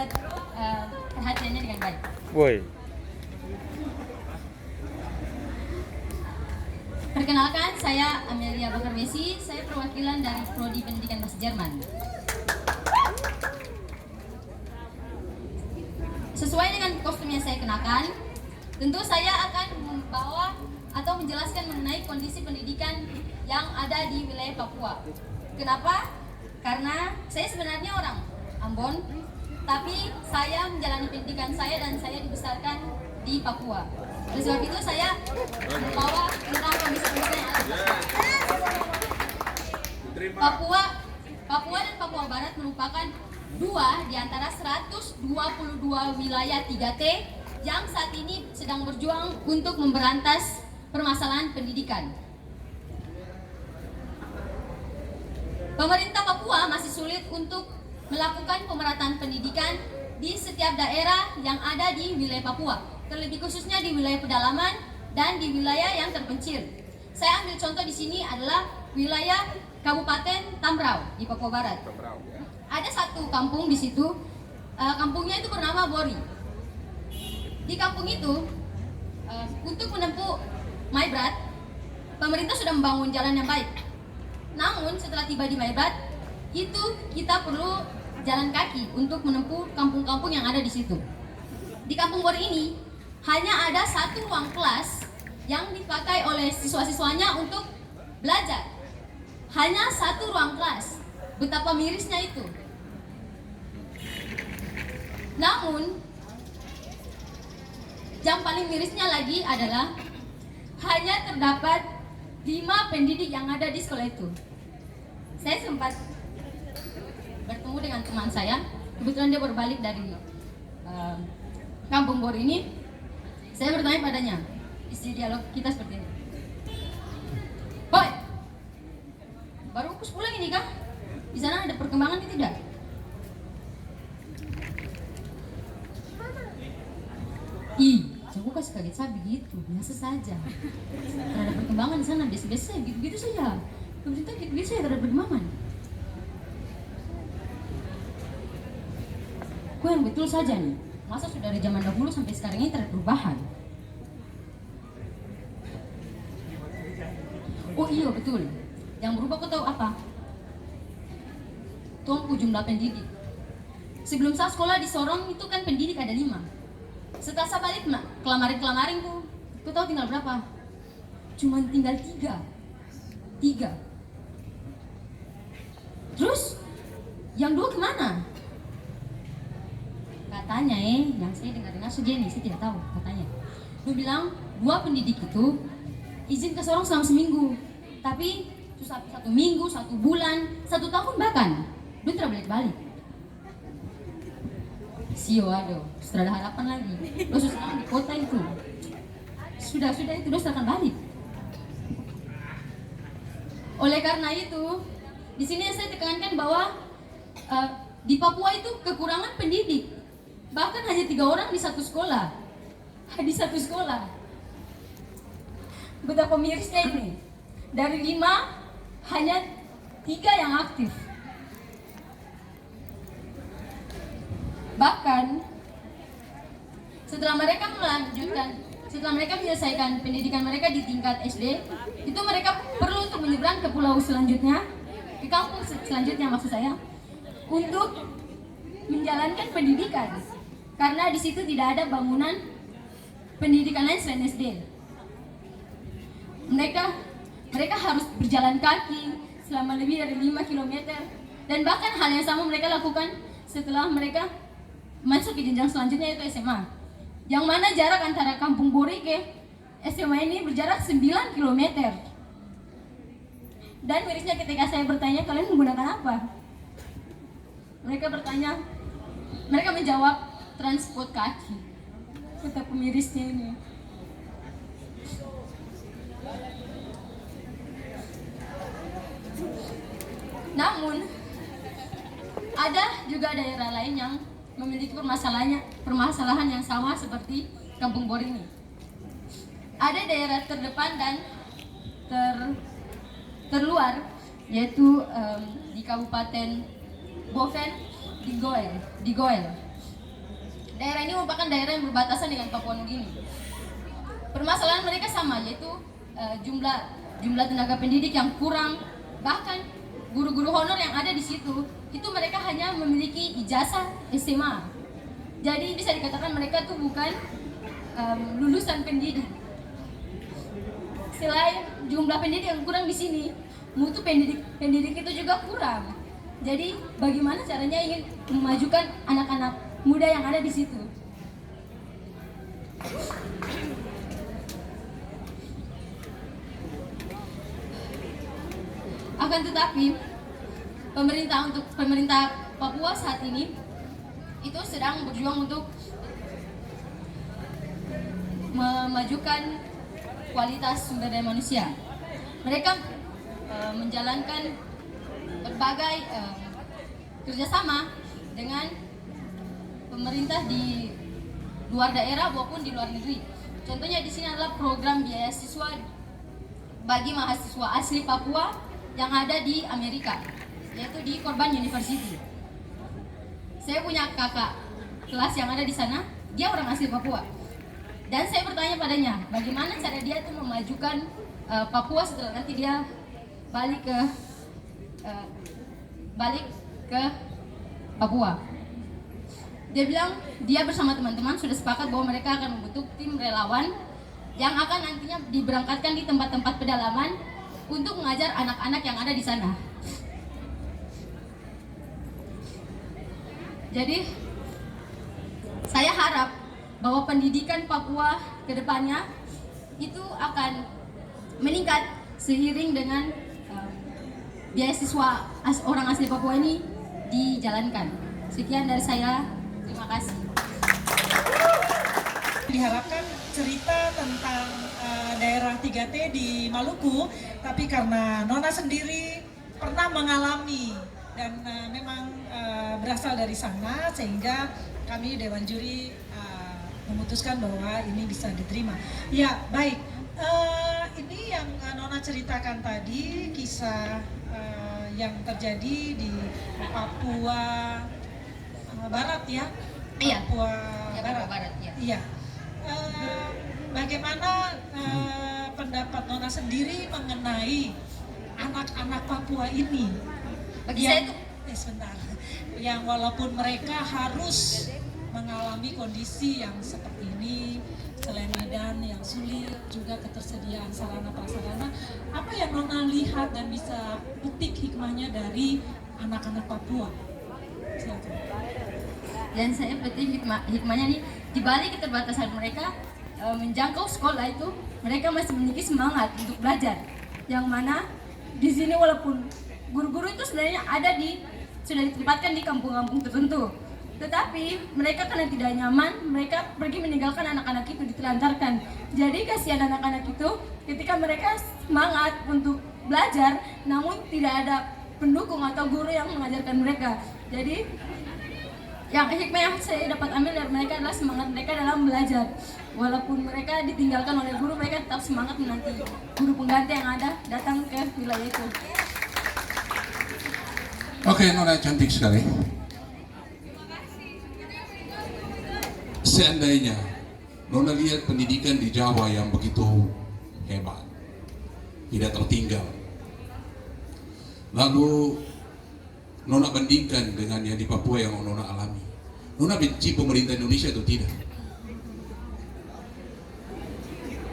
mendapat perhatiannya dengan baik. Woi. Perkenalkan, saya Amelia Bakar Messi. Saya perwakilan dari Prodi Pendidikan Bahasa Jerman. Sesuai dengan kostum yang saya kenakan, tentu saya akan membawa atau menjelaskan mengenai kondisi pendidikan yang ada di wilayah Papua. Kenapa? Karena saya sebenarnya orang Ambon, tapi saya menjalani pendidikan saya dan saya dibesarkan di Papua. Oleh sebab itu saya membawa tentang kondisi pendidikan yang ada. Papua dan Papua Barat merupakan dua di antara 122 wilayah 3T yang saat ini sedang berjuang untuk memberantas permasalahan pendidikan. Pemerintah Papua masih sulit untuk melakukan pemerataan pendidikan di setiap daerah yang ada di wilayah Papua, terlebih khususnya di wilayah pedalaman dan di wilayah yang terpencil. Saya ambil contoh di sini adalah wilayah Kabupaten Tambrau di Papua Barat. Ada satu kampung di situ, kampungnya itu bernama Bori. Di kampung itu, untuk menempuh Maibrat, pemerintah sudah membangun jalan yang baik. Namun setelah tiba di Maibrat, itu kita perlu jalan kaki untuk menempuh kampung-kampung yang ada di situ. Di kampung Bori ini hanya ada satu ruang kelas yang dipakai oleh siswa-siswanya untuk belajar. Hanya satu ruang kelas. Betapa mirisnya itu. Namun, yang paling mirisnya lagi adalah hanya terdapat 5 pendidik yang ada di sekolah itu. Saya sempat bertemu dengan teman saya, kebetulan dia berbalik dari kampung Bor ini. Saya bertanya padanya, isi dialog kita seperti ini. Boy, baru aku pulang ini kah? Di sana ada perkembangan atau tidak? Aku kasih kaget saya begitu, biasa saja. Tidak ada perkembangan di sana, biasa-biasa saja, gitu-gitu saja. Pemerintah gitu-gitu saja, tidak ada perkembangan. Kok yang betul saja nih, masa sudah dari zaman dahulu sampai sekarang ini tidak ada perubahan? Oh iya betul, yang berubah kau tahu apa? Tuangku jumlah pendidik. Sebelum saya sekolah di Sorong itu kan pendidik ada 5. Setelah saya balik kelamarin tuh, kau tahu tinggal berapa? Cuman tinggal 3. Terus yang 2 kemana? Katanya yang saya dengar segini, saya tidak tahu katanya. Dia bilang 2 pendidik itu izin ke Sorong selama seminggu, tapi itu 1 minggu, 1 bulan, 1 tahun bahkan dia tidak balik-balik. Aduh, sudah ada harapan lagi. Susah di kota itu. Sudah itu dia akan balik. Oleh karena itu, di sini saya tekankan bahwa di Papua itu kekurangan pendidik. Bahkan hanya 3 orang di satu sekolah. Betapa mirisnya ini. Dari 5 hanya 3 yang aktif. Bahkan setelah mereka menyelesaikan pendidikan mereka di tingkat SD, itu mereka perlu untuk menyeberang ke pulau selanjutnya, ke kampung selanjutnya maksud saya, untuk menjalankan pendidikan. Karena di situ tidak ada bangunan pendidikan lain selain SD. Mereka harus berjalan kaki selama lebih dari 5 km. Dan bahkan hal yang sama mereka lakukan setelah mereka masuk ke jenjang selanjutnya, yaitu SMA. Yang mana jarak antara kampung Bori ke SMA ini berjarak 9 km. Dan mirisnya ketika saya bertanya, kalian menggunakan apa? Mereka menjawab, transport kaki. Betapa mirisnya ini. Namun, ada juga daerah lain yang memiliki permasalahan yang sama seperti Kampung Bor ini. Ada daerah terdepan dan terluar, yaitu di Kabupaten Boven, di Goel. daerah ini merupakan daerah yang berbatasan dengan Papua Nugini. Permasalahan mereka sama, yaitu jumlah tenaga pendidik yang kurang, bahkan guru-guru honor yang ada di situ itu mereka hanya memiliki ijazah SMA. Jadi bisa dikatakan mereka tuh bukan lulusan pendidik. Selain jumlah pendidik yang kurang di sini, mutu pendidik itu juga kurang. Jadi bagaimana caranya ingin memajukan anak-anak muda yang ada di situ? Akan tetapi pemerintah Papua saat ini itu sedang berjuang untuk memajukan kualitas sumber daya manusia. Mereka menjalankan berbagai kerjasama dengan pemerintah di luar daerah maupun di luar negeri. Contohnya di sini adalah program beasiswa bagi mahasiswa asli Papua yang ada di Amerika, yaitu di Korban University. Saya punya kakak kelas yang ada di sana, dia orang asli Papua. Dan saya bertanya padanya, bagaimana cara dia itu memajukan Papua setelah nanti dia balik ke Papua. Dia bilang dia bersama teman-teman sudah sepakat bahwa mereka akan membentuk tim relawan yang akan nantinya diberangkatkan di tempat-tempat pedalaman untuk mengajar anak-anak yang ada di sana. Jadi saya harap bahwa pendidikan Papua ke depannya itu akan meningkat seiring dengan beasiswa orang asli Papua ini dijalankan. Sekian dari saya, terima kasih. Diharapkan cerita tentang daerah 3T di Maluku, tapi karena Nona sendiri pernah mengalami dan memang berasal dari sana, sehingga kami Dewan Juri memutuskan bahwa ini bisa diterima. Ya, baik. Ini yang Nona ceritakan tadi, kisah yang terjadi di Papua Barat ya? Iya. Papua Ya, Barat. Barat ya. Iya. Bagaimana pendapat Nona sendiri mengenai anak-anak Papua ini? Bagi saya itu sebentar. Yang walaupun mereka harus mengalami kondisi yang seperti ini, selain medan yang sulit, juga ketersediaan sarana prasarana, apa yang Nona lihat dan bisa petik hikmahnya dari anak-anak Papua? Silakan. Dan saya petik hikmahnya nih, di balik keterbatasan mereka menjangkau sekolah itu, mereka masih memiliki semangat untuk belajar. Yang mana di sini walaupun guru-guru itu sebenarnya sudah ditempatkan di kampung-kampung tertentu, tetapi mereka karena tidak nyaman, mereka pergi meninggalkan anak-anak itu, ditelantarkan. Jadi kasihan anak-anak itu ketika mereka semangat untuk belajar, namun tidak ada pendukung atau guru yang mengajarkan mereka. Jadi yang hikmah yang saya dapat ambil dari mereka adalah semangat mereka dalam belajar. Walaupun mereka ditinggalkan oleh guru, mereka tetap semangat menanti guru pengganti yang ada datang ke wilayah itu. Oke, Nona cantik sekali. Seandainya Nona lihat pendidikan di Jawa yang begitu hebat, tidak tertinggal, lalu Nona bandingkan dengan yang di Papua yang Nona alami, Nona benci pemerintah Indonesia atau tidak?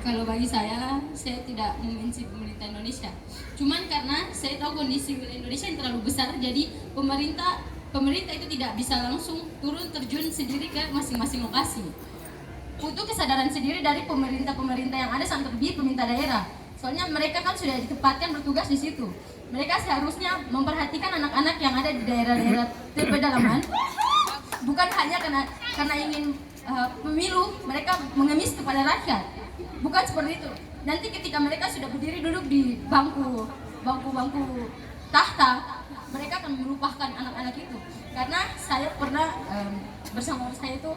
Kalau bagi saya tidak membenci pemerintah Indonesia. Cuman karena saya tahu kondisi wilayah Indonesia yang terlalu besar, jadi pemerintah itu tidak bisa langsung turun terjun sendiri ke masing-masing lokasi. Butuh kesadaran sendiri dari pemerintah yang ada, terlebih pemerintah daerah. Soalnya mereka kan sudah ditempatkan bertugas di situ. Mereka seharusnya memperhatikan anak-anak yang ada di daerah-daerah pedalaman, bukan hanya karena ingin pemilu mereka mengemis kepada rakyat. Bukan seperti itu. Nanti ketika mereka sudah berdiri duduk di bangku tahta, mereka akan melupakan anak-anak itu. Karena saya pernah bersama saya itu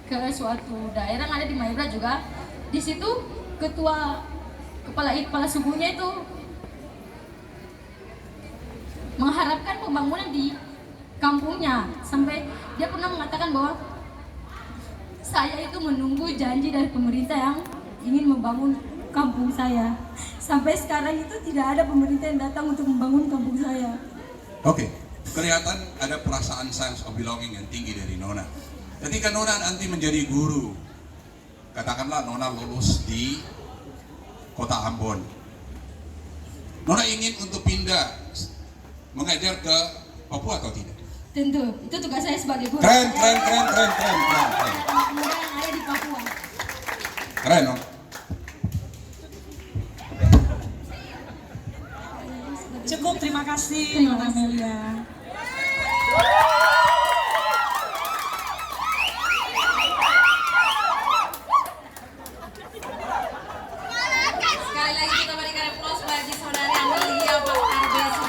ke suatu daerah yang ada di Mayura juga. Di situ kepala sukunya itu mengharapkan pembangunan di kampungnya, sampai dia pernah mengatakan bahwa Saya itu menunggu janji dari pemerintah yang ingin membangun kampung saya. Sampai sekarang itu tidak ada pemerintah yang datang untuk membangun kampung saya. Oke, kelihatan ada perasaan sense of belonging yang tinggi dari Nona. Ketika Nona nanti menjadi guru, katakanlah Nona lulus di kota Ambon. Nona ingin untuk pindah mengajar ke Papua atau tidak? Tentu, itu tugas saya sebagai guru. Keren. Anak muda yang ada di Papua. Keren, Nona. Cukup, terima kasih Terima Nona kasih. Amelia.